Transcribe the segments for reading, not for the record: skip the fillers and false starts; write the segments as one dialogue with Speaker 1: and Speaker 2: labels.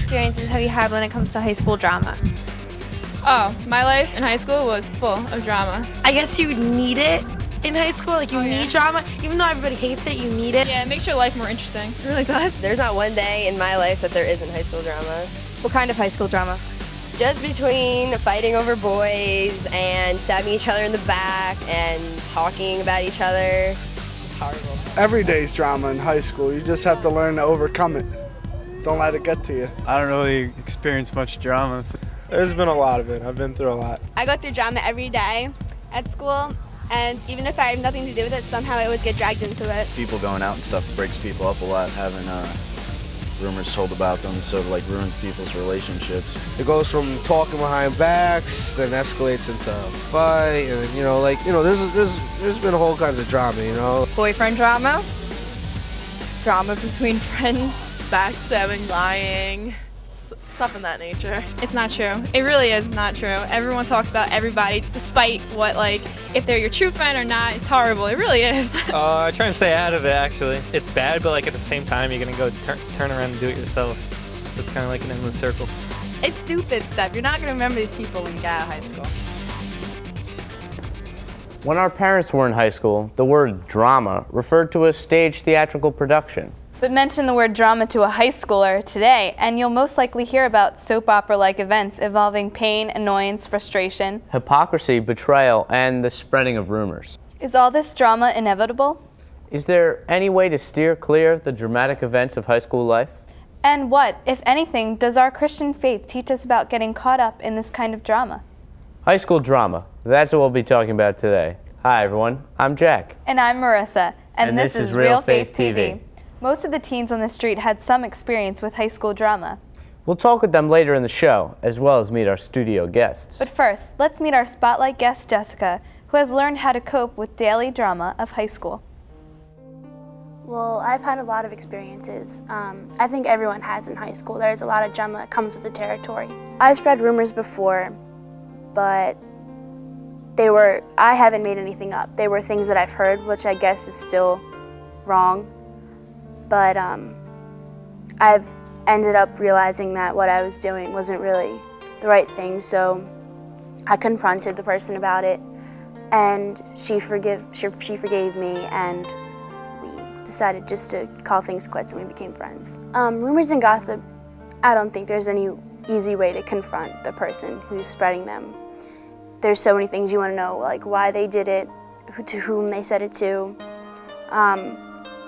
Speaker 1: experiences have you had when it comes to high school drama?
Speaker 2: Oh, my life in high school was full of drama.
Speaker 3: I guess you need it in high school, like you need drama. Even though everybody hates it, you need it.
Speaker 2: Yeah, it makes your life more interesting. It really does.
Speaker 4: There's not one day in my life that there isn't high school drama.
Speaker 1: What kind of high school drama?
Speaker 4: Just between fighting over boys and stabbing each other in the back and talking about each other. It's horrible.
Speaker 5: Every day's drama in high school. You just have to learn to overcome it. Don't let it get to you.
Speaker 6: I don't really experience much drama.
Speaker 7: There's been a lot of it. I've been through a lot.
Speaker 8: I go through drama every day at school, and even if I have nothing to do with it, somehow I always get dragged into it.
Speaker 9: People going out and stuff breaks people up a lot, having rumors told about them, so it like ruins people's relationships.
Speaker 7: It goes from talking behind backs, then escalates into a fight, and there's been whole kinds of drama,
Speaker 10: Boyfriend drama, drama between friends,
Speaker 3: Backstabbing, lying, stuff in that nature.
Speaker 2: It's not true. It really is not true. Everyone talks about everybody, despite what, if they're your true friend or not. It's horrible. It really is.
Speaker 11: I try and stay out of it, actually. It's bad, but at the same time, you're going to go turn around and do it yourself. So it's kind of like an endless circle.
Speaker 10: It's stupid stuff. You're not going to remember these people when you get out of high school.
Speaker 12: When our parents were in high school, the word drama referred to a staged theatrical production.
Speaker 13: But mention the word drama to a high schooler today, and you'll most likely hear about soap opera-like events involving pain, annoyance, frustration,
Speaker 12: hypocrisy, betrayal, and the spreading of rumors.
Speaker 13: Is all this drama inevitable?
Speaker 12: Is there any way to steer clear of the dramatic events of high school life?
Speaker 13: And what, if anything, does our Christian faith teach us about getting caught up in this kind of drama?
Speaker 12: High school drama. That's what we'll be talking about today. Hi everyone, I'm Jack.
Speaker 13: And I'm Marissa. And this is Realfaith TV. Most of the teens on the street had some experience with high school drama.
Speaker 12: We'll talk with them later in the show, as well as meet our studio guests.
Speaker 13: But first, let's meet our spotlight guest, Jessica, who has learned how to cope with daily drama of high school.
Speaker 14: Well, I've had a lot of experiences. I think everyone has in high school. There's a lot of drama that comes with the territory. I've spread rumors before, but I haven't made anything up. They were things that I've heard, which I guess is still wrong. But I've ended up realizing that what I was doing wasn't really the right thing, so I confronted the person about it, and she forgave me, and we decided just to call things quits, and we became friends. Rumors and gossip, I don't think there's any easy way to confront the person who's spreading them. There's so many things you want to know, like why they did it, to whom they said it to.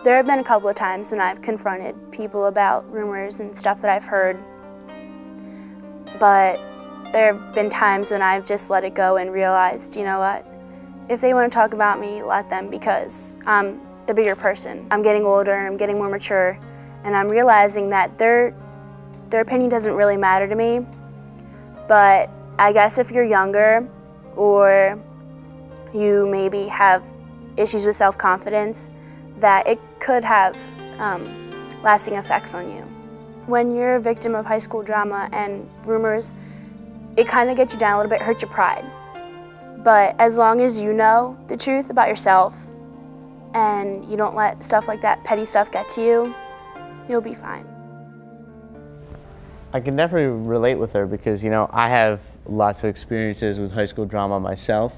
Speaker 14: There have been a couple of times when I've confronted people about rumors and stuff that I've heard, but there have been times when I've just let it go and realized, you know what, if they want to talk about me, let them, because I'm the bigger person. I'm getting older and I'm getting more mature, and I'm realizing that their opinion doesn't really matter to me, but I guess if you're younger or you maybe have issues with self-confidence, that it could have lasting effects on you. When you're a victim of high school drama and rumors, it kind of gets you down a little bit, hurt your pride. But as long as you know the truth about yourself and you don't let stuff like that, petty stuff, get to you, you'll be fine.
Speaker 12: I can definitely relate with her because, I have lots of experiences with high school drama myself.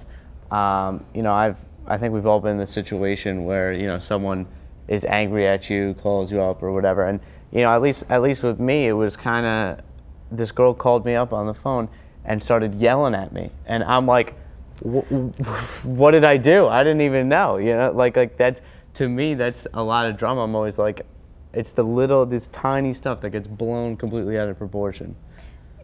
Speaker 12: I think we've all been in the situation where, someone is angry at you, calls you up or whatever. And, at least with me, it was kind of, this girl called me up on the phone and started yelling at me. And I'm like, what did I do? I didn't even know, that's, to me, that's a lot of drama. I'm always like, it's this tiny stuff that gets blown completely out of proportion.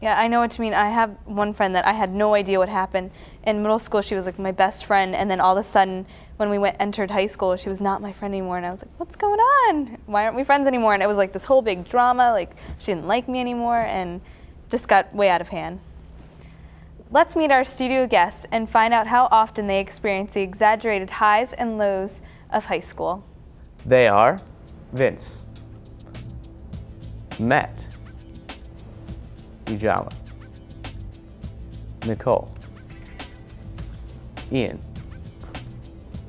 Speaker 13: Yeah, I know what you mean. I have one friend that I had no idea what happened. In middle school, she was like my best friend, and then all of a sudden, when we entered high school, she was not my friend anymore, and I was like, what's going on? Why aren't we friends anymore? And it was like this whole big drama, like she didn't like me anymore, and just got way out of hand. Let's meet our studio guests and find out how often they experience the exaggerated highs and lows of high school.
Speaker 12: They are Vince, Matt, Ujala, Nicole, Ian,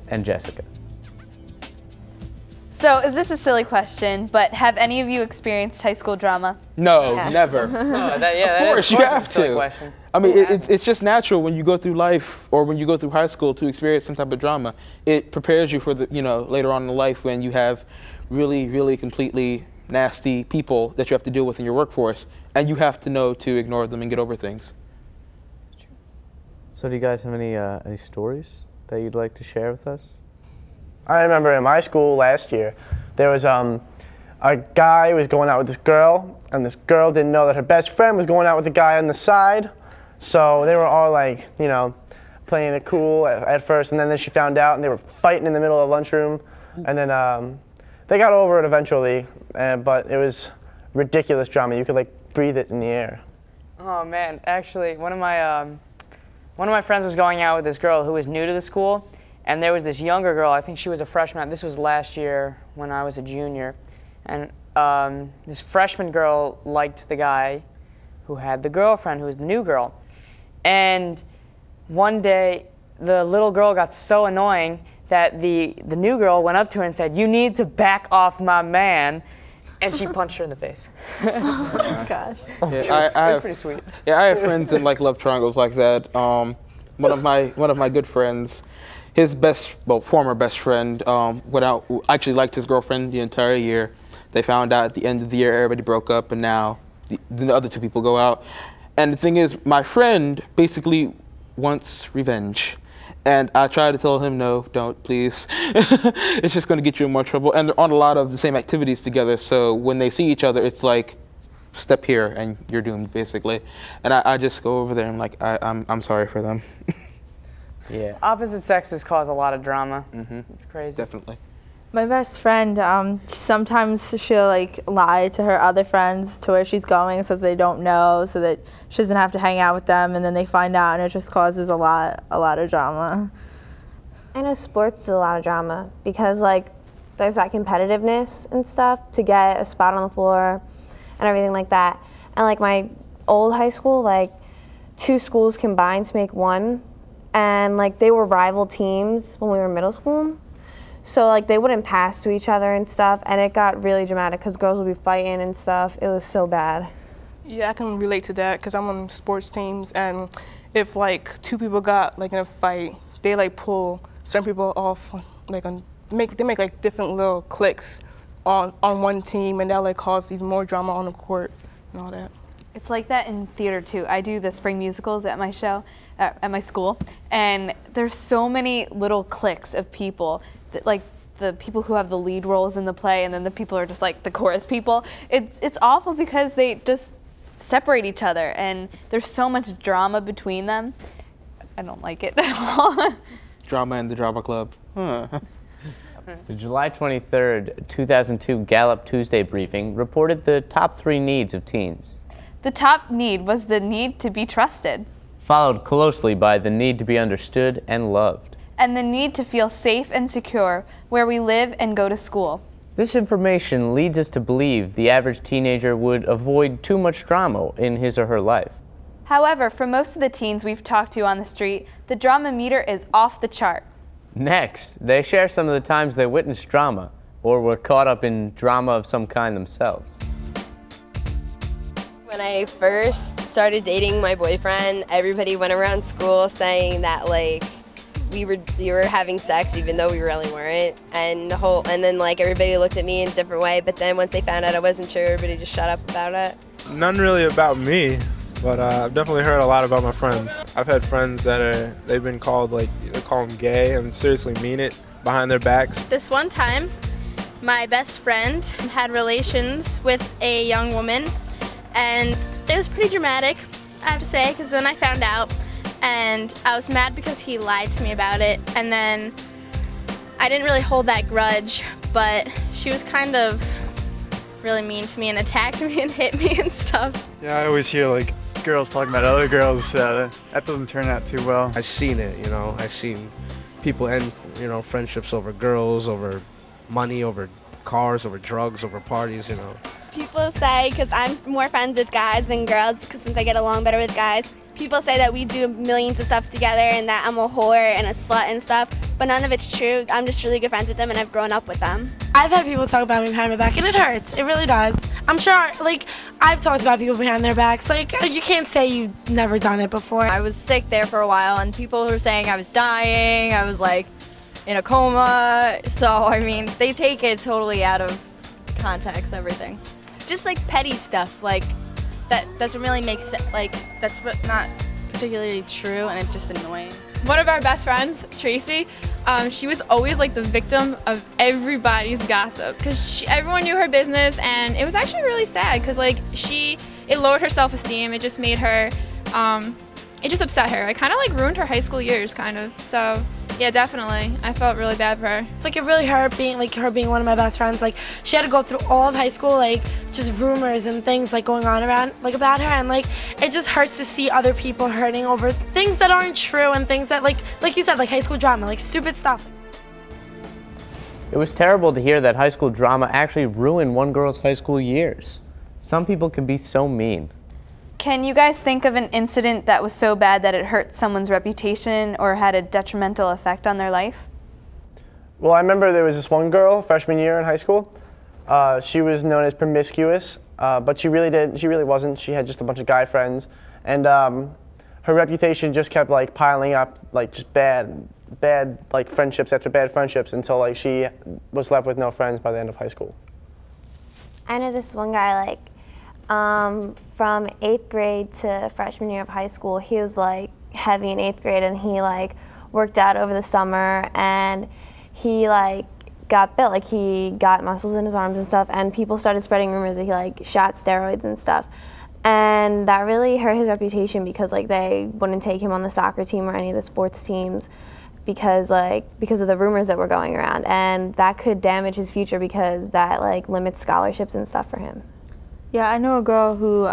Speaker 12: and Jessica.
Speaker 13: So, is this a silly question, but have any of you experienced high school drama?
Speaker 15: No, never.
Speaker 11: Of
Speaker 15: course, you have to. I mean, it's just natural when you go through life or when you go through high school to experience some type of drama. It prepares you for the, later on in life when you have really, really completely nasty people that you have to deal with in your workforce, and you have to know to ignore them and get over things.
Speaker 12: So do you guys have any stories that you'd like to share with us?
Speaker 16: I remember in my school last year, there was a guy who was going out with this girl, and this girl didn't know that her best friend was going out with the guy on the side. So they were all like, playing it cool at first, and then she found out, and they were fighting in the middle of the lunchroom, and then they got over it eventually, but it was ridiculous drama. You could like breathe it in the air.
Speaker 17: Oh man, actually, one of my friends was going out with this girl who was new to the school. And there was this younger girl, I think she was a freshman. This was last year when I was a junior. And this freshman girl liked the guy who had the girlfriend, who was the new girl. And one day, the little girl got so annoying that the new girl went up to her and said, "You need to back off my man." And she punched her in the face.
Speaker 13: Oh, gosh.
Speaker 15: Yeah,
Speaker 17: it was pretty sweet.
Speaker 15: Yeah, I have friends in like love triangles like that. One of my good friends, his former best friend, went out, actually liked his girlfriend the entire year. They found out at the end of the year everybody broke up, and now the other two people go out. And the thing is, my friend basically wants revenge. And I try to tell him, no, don't, please. It's just going to get you in more trouble. And they're on a lot of the same activities together, so when they see each other, it's like, step here and you're doomed, basically. And I just go over there and like, I'm sorry for them.
Speaker 17: Yeah. Opposite sexes cause a lot of drama. It's crazy.
Speaker 15: Definitely.
Speaker 18: My best friend, sometimes she'll like lie to her other friends to where she's going so that they don't know, so that she doesn't have to hang out with them, and then they find out, and it just causes a lot of drama.
Speaker 19: I know sports is a lot of drama because like there's that competitiveness and stuff to get a spot on the floor and everything like that. And like my old high school, like 2 schools combined to make 1, and like they were rival teams when we were middle school. So like they wouldn't pass to each other and stuff, and it got really dramatic because girls would be fighting and stuff. It was so bad.
Speaker 20: Yeah, I can relate to that because I'm on sports teams, and if like 2 people got like in a fight, they like pull some people off, like they make like different little cliques on one team, and that like cause even more drama on the court and all that.
Speaker 13: It's like that in theater too. I do the spring musicals at my show, at my school, and there's so many little cliques of people, that, like the people who have the lead roles in the play, and then the people who are just like the chorus people. It's awful because they just separate each other, and there's so much drama between them. I don't like it at all.
Speaker 15: Drama in the drama club. Huh.
Speaker 12: The July 23rd, 2002 Gallup Tuesday briefing reported the top 3 needs of teens.
Speaker 13: The top need was the need to be trusted,
Speaker 12: followed closely by the need to be understood and loved,
Speaker 13: and the need to feel safe and secure where we live and go to school.
Speaker 12: This information leads us to believe the average teenager would avoid too much drama in his or her life.
Speaker 13: However, for most of the teens we've talked to on the street, the drama meter is off the chart.
Speaker 12: Next, they share some of the times they witnessed drama or were caught up in drama of some kind themselves.
Speaker 4: When I first started dating my boyfriend, everybody went around school saying that like we were having sex even though we really weren't, and then like everybody looked at me in a different way. But then once they found out I wasn't sure, everybody just shut up about it.
Speaker 21: None really about me, but I've definitely heard a lot about my friends. I've had friends that they've been called they call them gay and seriously mean it behind their backs.
Speaker 22: This one time, my best friend had relations with a young woman. And it was pretty dramatic, I have to say, because then I found out, and I was mad because he lied to me about it, and then I didn't really hold that grudge, but she was kind of really mean to me and attacked me and hit me and stuff.
Speaker 6: Yeah, I always hear like girls talking about other girls. That doesn't turn out too well.
Speaker 7: I've seen it, I've seen people end, friendships over girls, over money, over cars, over drugs, over parties,
Speaker 8: People say because I'm more friends with guys than girls, because since I get along better with guys, People say that we do millions of stuff together and that I'm a whore and a slut and stuff, but none of it's true. I'm just really good friends with them and I've grown up with them.
Speaker 3: I've had people talk about me behind my back and it hurts. It really does. I'm sure, like, I've talked about people behind their backs. Like, you can't say you've never done it before.
Speaker 10: I was sick there for a while and people were saying I was dying, I was like in a coma. So, I mean, they take it totally out of context, everything.
Speaker 22: Just like petty stuff, like that doesn't really make sense, like that's not particularly true and it's just annoying.
Speaker 2: One of our best friends, Tracy, she was always like the victim of everybody's gossip because everyone knew her business, and it was actually really sad because like it lowered her self-esteem. It just made her, it just upset her. It kind of like ruined her high school years, kind of. So yeah, definitely. I felt really bad for her.
Speaker 3: Like it really hurt being her being one of my best friends. Like she had to go through all of high school, like just rumors and things like going on around like about her, and like it just hurts to see other people hurting over things that aren't true and things that like you said, like high school drama, like stupid stuff.
Speaker 12: It was terrible to hear that high school drama actually ruined one girl's high school years. Some people can be so mean.
Speaker 13: Can you guys think of an incident that was so bad that it hurt someone's reputation or had a detrimental effect on their life?
Speaker 16: Well, I remember there was this one girl, freshman year in high school. She was known as promiscuous, but she really wasn't. She had just a bunch of guy friends, and her reputation just kept like piling up, like just bad like friendships after bad friendships until like she was left with no friends by the end of high school.
Speaker 19: I know this one guy, like, from 8th grade to freshman year of high school, he was like heavy in 8th grade, and he like worked out over the summer, and he like got built, like he got muscles in his arms and stuff, and people started spreading rumors that he like shot steroids and stuff, and that really hurt his reputation because like they wouldn't take him on the soccer team or any of the sports teams because of the rumors that were going around, and that could damage his future because that like limits scholarships and stuff for him.
Speaker 18: Yeah, I know a girl who,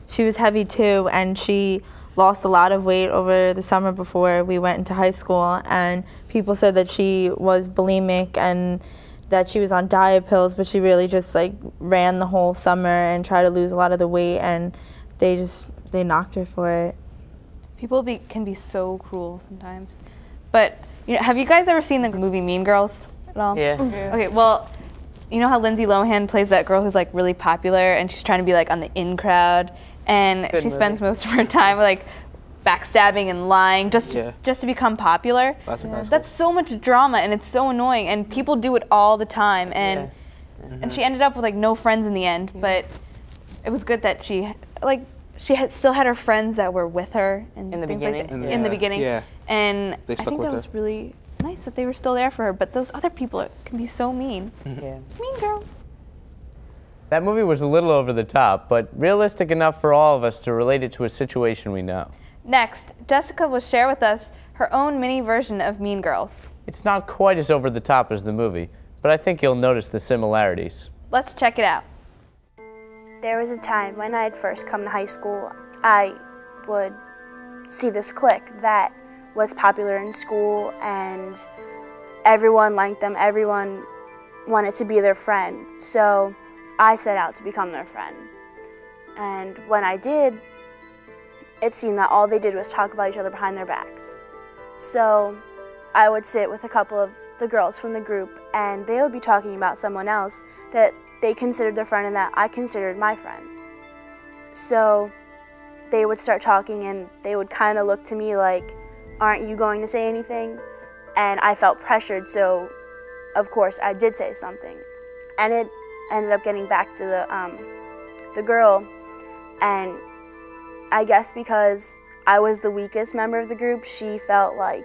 Speaker 18: she was heavy too, and she lost a lot of weight over the summer before we went into high school, and people said that she was bulimic and that she was on diet pills, but she really just like ran the whole summer and tried to lose a lot of the weight, and they knocked her for it.
Speaker 13: People can be so cruel sometimes. But you know, have you guys ever seen the movie Mean Girls at all?
Speaker 17: Yeah.
Speaker 13: Okay, well, you know how Lindsay Lohan plays that girl who's like really popular and she's trying to be like on the in crowd, and she spends most of her time like backstabbing and lying just to become popular. That's so much drama and it's so annoying, and people do it all the time, and and she ended up with like no friends in the end, but it was good that she still had her friends that were with her and
Speaker 17: in the
Speaker 13: things
Speaker 17: beginning.
Speaker 13: like that, in the beginning. And
Speaker 17: They
Speaker 13: I
Speaker 17: stuck
Speaker 13: think
Speaker 17: with
Speaker 13: that was
Speaker 17: her.
Speaker 13: really nice that they were still there for her, but those other people can be so mean.
Speaker 17: Yeah.
Speaker 13: Mean girls.
Speaker 12: That movie was a little over the top, but realistic enough for all of us to relate it to a situation we know.
Speaker 13: Next, Jessica will share with us her own mini version of Mean Girls.
Speaker 12: It's not quite as over the top as the movie, but I think you'll notice the similarities.
Speaker 13: Let's check it out.
Speaker 14: There was a time when I had first come to high school, I would see this clique that was popular in school and everyone liked them, everyone wanted to be their friend. So I set out to become their friend. And when I did, it seemed that all they did was talk about each other behind their backs. So I would sit with a couple of the girls from the group and they would be talking about someone else that they considered their friend and that I considered my friend. So they would start talking and they would kind of look to me like, aren't you going to say anything? And I felt pressured, so of course I did say something. And it ended up getting back to the girl, and I guess because I was the weakest member of the group, she felt like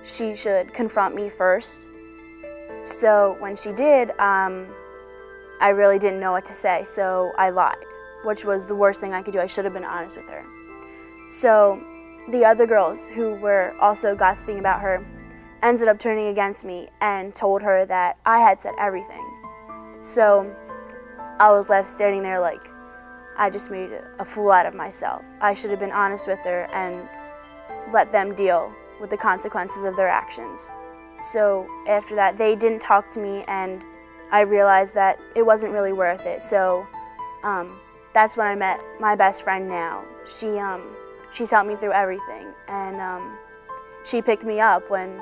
Speaker 14: she should confront me first. So when she did, I really didn't know what to say, so I lied, which was the worst thing I could do. I should have been honest with her. So the other girls who were also gossiping about her ended up turning against me and told her that I had said everything. So I was left standing there like I just made a fool out of myself. I should have been honest with her and let them deal with the consequences of their actions. So after that, they didn't talk to me, and I realized that it wasn't really worth it. So that's when I met my best friend now. She she's helped me through everything, and she picked me up when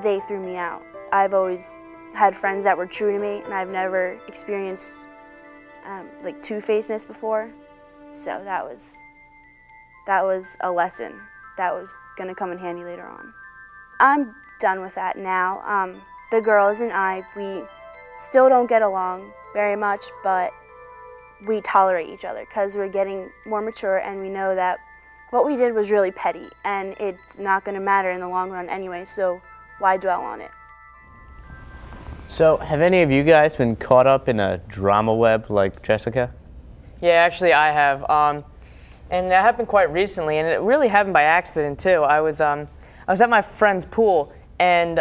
Speaker 14: they threw me out. I've always had friends that were true to me, and I've never experienced like two-facedness before, so that was a lesson that was gonna come in handy later on. I'm done with that now. The girls and I, we still don't get along very much, but we tolerate each other because we're getting more mature, and we know that what we did was really petty, and it's not gonna matter in the long run anyway, so why dwell on it?
Speaker 12: So, have any of you guys been caught up in a drama web like Jessica?
Speaker 17: Yeah, actually I have. And that happened quite recently, and it really happened by accident too. I was at my friend's pool, and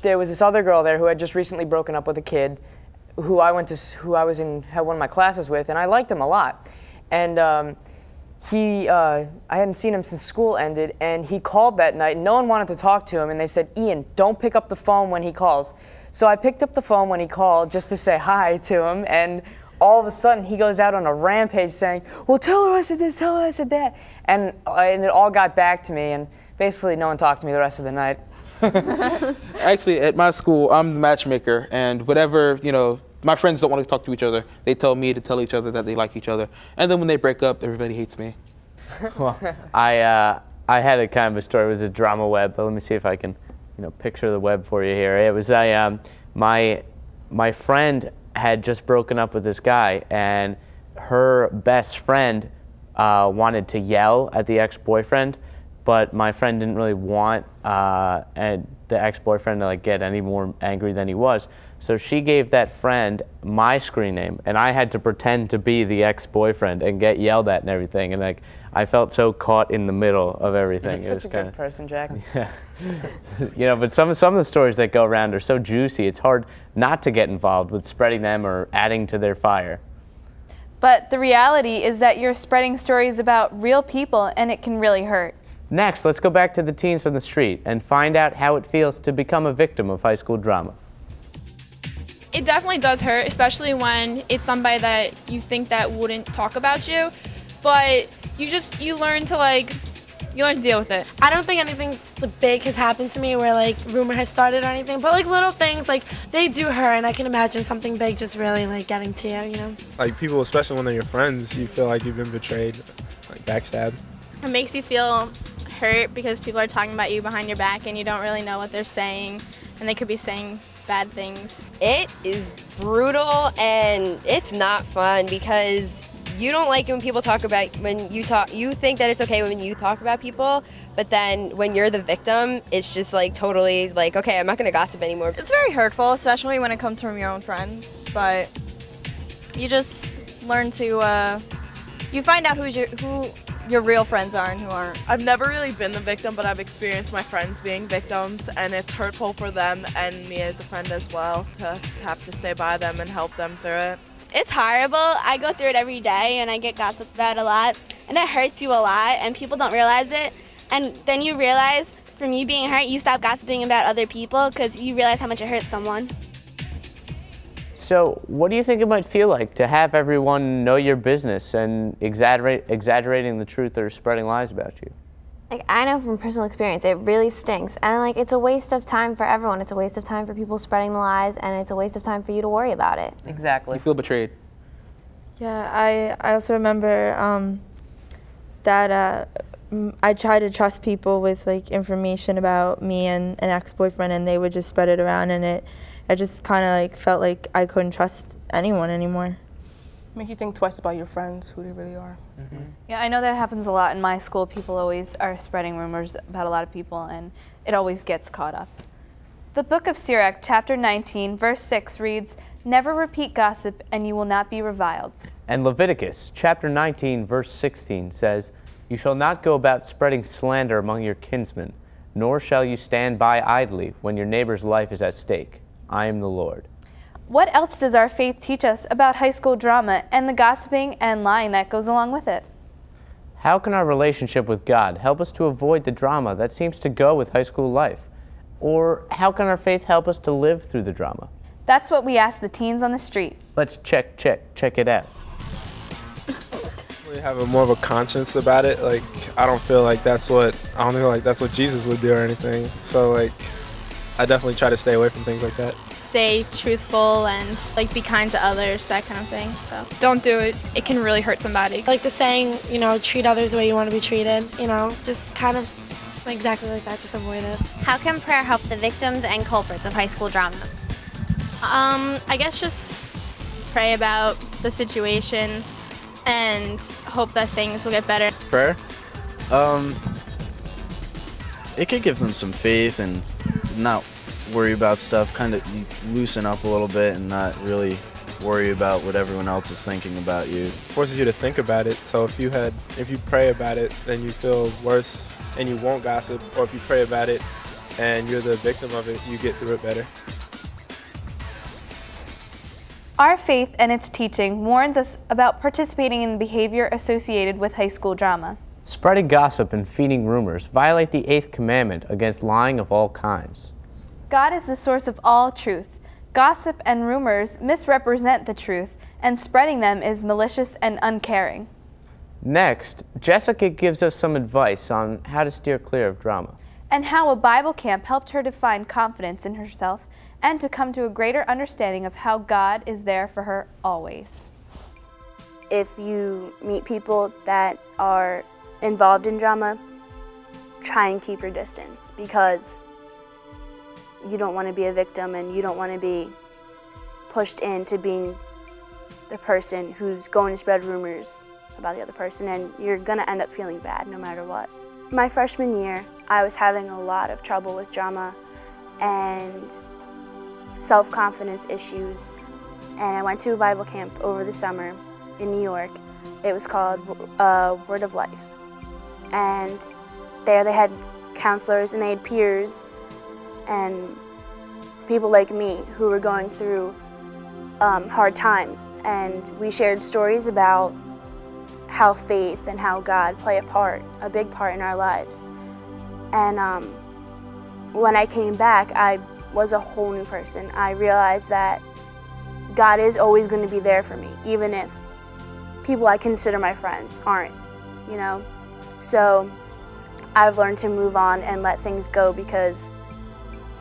Speaker 17: there was this other girl there who had just recently broken up with a kid who I had one of my classes with, and I liked him a lot. And I hadn't seen him since school ended, and he called that night, and no one wanted to talk to him, and they said, "Ian, don't pick up the phone when he calls." So I picked up the phone when he called just to say hi to him, and all of a sudden he goes out on a rampage saying, "Well, tell her I said this, tell her I said that." And it all got back to me, and basically no one talked to me the rest of the night.
Speaker 15: Actually, at my school, I'm the matchmaker, and whatever, my friends don't want to talk to each other. They tell me to tell each other that they like each other. And then when they break up, everybody hates me.
Speaker 12: Well, I had a kind of a story with the drama web, but let me see if I can, picture the web for you here. It was my friend had just broken up with this guy, and her best friend wanted to yell at the ex-boyfriend, but my friend didn't really want the ex-boyfriend to get any more angry than he was. So she gave that friend my screen name, and I had to pretend to be the ex-boyfriend and get yelled at and everything. And I felt so caught in the middle of everything.
Speaker 17: You're such a good person, Jack.
Speaker 12: Yeah. But some of the stories that go around are so juicy. It's hard not to get involved with spreading them or adding to their fire.
Speaker 13: But the reality is that you're spreading stories about real people, and it can really hurt.
Speaker 12: Next, let's go back to the teens on the street and find out how it feels to become a victim of high school drama.
Speaker 2: It definitely does hurt, especially when it's somebody that you think that wouldn't talk about you, but you learn to deal with it.
Speaker 3: I don't think anything big has happened to me where rumor has started or anything, but little things they do hurt, and I can imagine something big just really getting to you,
Speaker 21: People, especially when they're your friends, you feel like you've been betrayed, backstabbed.
Speaker 22: It makes you feel hurt because people are talking about you behind your back and you don't really know what they're saying, and they could be saying bad things.
Speaker 4: It is brutal, and it's not fun because you don't like it when people talk about, you think that it's okay when you talk about people, but then when you're the victim, it's just totally okay, I'm not gonna gossip anymore.
Speaker 10: It's very hurtful, especially when it comes from your own friends, but you just learn to, you find out who your real friends are and who aren't.
Speaker 1: I've never really been the victim, but I've experienced my friends being victims, and it's hurtful for them and me as a friend as well to have to stay by them and help them through it.
Speaker 8: It's horrible. I go through it every day, and I get gossiped about a lot, and it hurts you a lot, and people don't realize it. And then you realize, from you being hurt, you stop gossiping about other people because you realize how much it hurts someone.
Speaker 12: So, what do you think it might feel like to have everyone know your business and exaggerating the truth or spreading lies about you?
Speaker 19: I know from personal experience, it really stinks. And it's a waste of time for everyone. It's a waste of time for people spreading the lies, and it's a waste of time for you to worry about it.
Speaker 17: Exactly.
Speaker 15: You feel betrayed.
Speaker 18: Yeah, I also remember that I tried to trust people with information about me and an ex-boyfriend, and they would just spread it around, and I just kind of felt like I couldn't trust anyone anymore.
Speaker 20: Make you think twice about your friends, who they really are.
Speaker 13: Mm-hmm. Yeah, I know that happens a lot in my school. People always are spreading rumors about a lot of people, and it always gets caught up. The book of Sirach, chapter 19, verse 6 reads, "Never repeat gossip, and you will not be reviled."
Speaker 12: And Leviticus, chapter 19, verse 16 says, "You shall not go about spreading slander among your kinsmen, nor shall you stand by idly when your neighbor's life is at stake. I am the Lord."
Speaker 13: What else does our faith teach us about high school drama and the gossiping and lying that goes along with it?
Speaker 12: How can our relationship with God help us to avoid the drama that seems to go with high school life? Or how can our faith help us to live through the drama?
Speaker 13: That's what we ask the teens on the street.
Speaker 12: Let's check it out.
Speaker 21: definitely have more of a conscience about it. Like, I don't feel like that's what Jesus would do or anything. So like, I definitely try to stay away from things like that.
Speaker 22: Stay truthful and like be kind to others, that kind of thing. So
Speaker 2: don't do it. It can really hurt somebody.
Speaker 3: Like the saying, you know, treat others the way you want to be treated. You know, just kind of exactly like that. Just avoid it.
Speaker 5: How can prayer help the victims and culprits of high school drama?
Speaker 22: I guess just pray about the situation and hope that things will get better.
Speaker 9: Prayer? It could give them some faith and not worry about stuff, kind of loosen up a little bit and not really worry about what everyone else is thinking about you.
Speaker 21: It forces you to think about it. So if you pray about it, then you feel worse and you won't gossip. Or if you pray about it and you're the victim of it, you get through it better.
Speaker 13: Our faith and its teaching warns us about participating in the behavior associated with high school drama.
Speaker 12: Spreading gossip and feeding rumors violate the 8th commandment against lying of all kinds.
Speaker 13: God is the source of all truth. Gossip and rumors misrepresent the truth, and spreading them is malicious and uncaring.
Speaker 12: Next, Jessica gives us some advice on how to steer clear of drama.
Speaker 13: And how a Bible camp helped her to find confidence in herself and to come to a greater understanding of how God is there for her always.
Speaker 14: If you meet people that are involved in drama, try and keep your distance, because you don't want to be a victim and you don't want to be pushed into being the person who's going to spread rumors about the other person, and you're going to end up feeling bad no matter what. My freshman year, I was having a lot of trouble with drama and self-confidence issues, and I went to a Bible camp over the summer in New York. It was called Word of Life, and there they had counselors and they had peers and people like me who were going through hard times, and we shared stories about how faith and how God play a big part in our lives. And when I came back, I was a whole new person. I realized that God is always going to be there for me, even if people I consider my friends aren't, you know? So I've learned to move on and let things go, because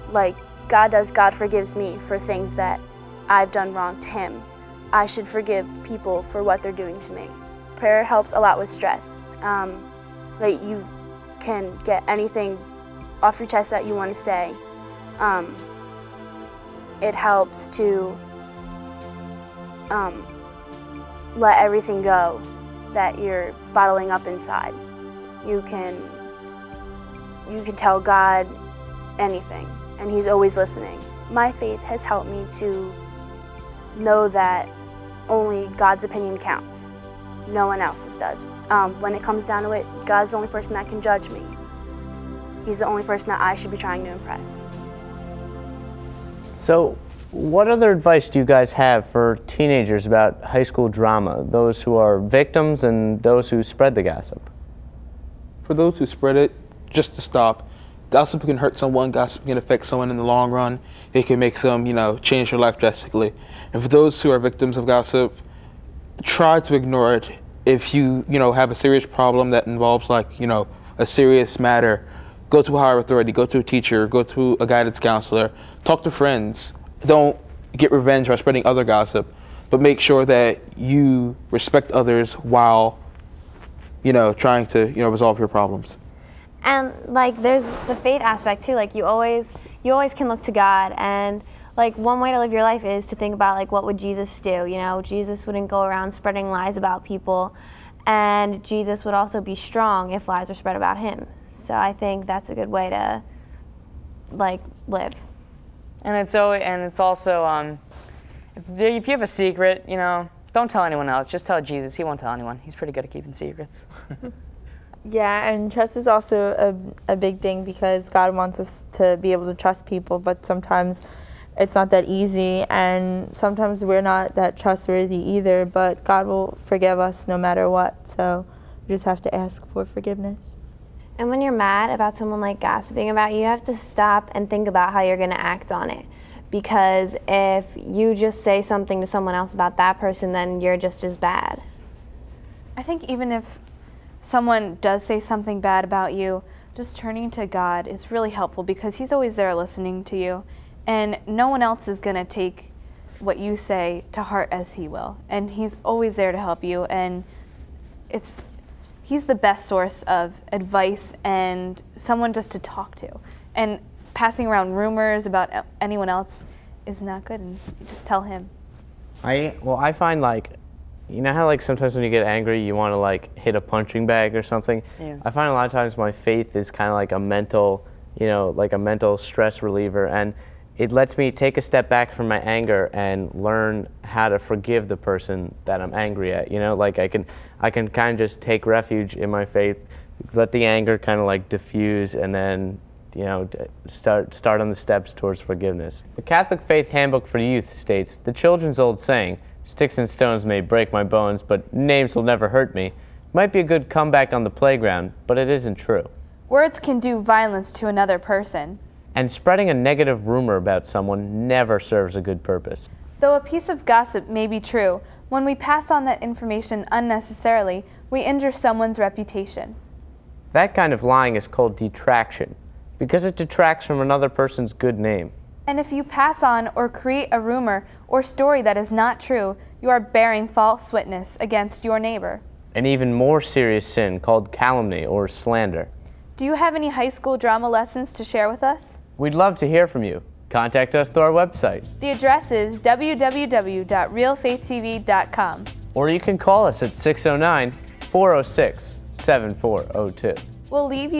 Speaker 14: like God forgives me for things that I've done wrong to Him. I should forgive people for what they're doing to me. Prayer helps a lot with stress. Like you can get anything off your chest that you want to say. It helps to let everything go that you're bottling up inside. You can tell God anything, and He's always listening. My faith has helped me to know that only God's opinion counts. No one else's does. When it comes down to it, God's the only person that can judge me. He's the only person that I should be trying to impress.
Speaker 12: So, what other advice do you guys have for teenagers about high school drama, those who are victims and those who spread the gossip?
Speaker 15: For those who spread it, just to stop. Gossip can hurt someone, gossip can affect someone in the long run. It can make them, change their life drastically. And for those who are victims of gossip, try to ignore it. If you, have a serious problem that involves a serious matter, go to a higher authority, go to a teacher, go to a guidance counselor, talk to friends. Don't get revenge by spreading other gossip, but make sure that you respect others while, trying to, resolve your problems.
Speaker 19: And there's the faith aspect too. You always can look to God, and one way to live your life is to think about what would Jesus do. Jesus wouldn't go around spreading lies about people, and Jesus would also be strong if lies were spread about Him. So I think that's a good way to live.
Speaker 17: And it's also if you have a secret, don't tell anyone else. Just tell Jesus. He won't tell anyone. He's pretty good at keeping secrets.
Speaker 18: Yeah, and trust is also a big thing, because God wants us to be able to trust people, but sometimes it's not that easy, and sometimes we're not that trustworthy either, but God will forgive us no matter what, so we just have to ask for forgiveness.
Speaker 19: And when you're mad about someone gossiping about you, you have to stop and think about how you're going to act on it. Because if you just say something to someone else about that person, then you're just as bad.
Speaker 13: I think even if someone does say something bad about you, just turning to God is really helpful because He's always there listening to you, and no one else is going to take what you say to heart as He will. And He's always there to help you, and He's the best source of advice and someone just to talk to. And passing around rumors about anyone else is not good, and you just tell Him.
Speaker 12: I find, like, you know how like sometimes when you get angry you want to like hit a punching bag or something?
Speaker 17: Yeah.
Speaker 12: I find a lot of times my faith is kind of like a mental, you know, like a mental stress reliever, and it lets me take a step back from my anger and learn how to forgive the person that I'm angry at. You know, like I can kind of just take refuge in my faith, let the anger kind of like diffuse, and then, you know, start on the steps towards forgiveness. The Catholic Faith Handbook for Youth states, "The children's old saying, 'Sticks and stones may break my bones, but names will never hurt me,' might be a good comeback on the playground, but it isn't true."
Speaker 13: Words can do violence to another person.
Speaker 12: And spreading a negative rumor about someone never serves a good purpose.
Speaker 13: Though a piece of gossip may be true, when we pass on that information unnecessarily, we injure someone's reputation.
Speaker 12: That kind of lying is called detraction, because it detracts from another person's good name.
Speaker 13: And if you pass on or create a rumor or story that is not true, you are bearing false witness against your neighbor.
Speaker 12: An even more serious sin called calumny or slander.
Speaker 13: Do you have any high school drama lessons to share with us?
Speaker 12: We'd love to hear from you. Contact us through our website.
Speaker 13: The address is www.realfaithtv.com.
Speaker 12: Or you can call us at 609-406-7402.
Speaker 13: We'll leave you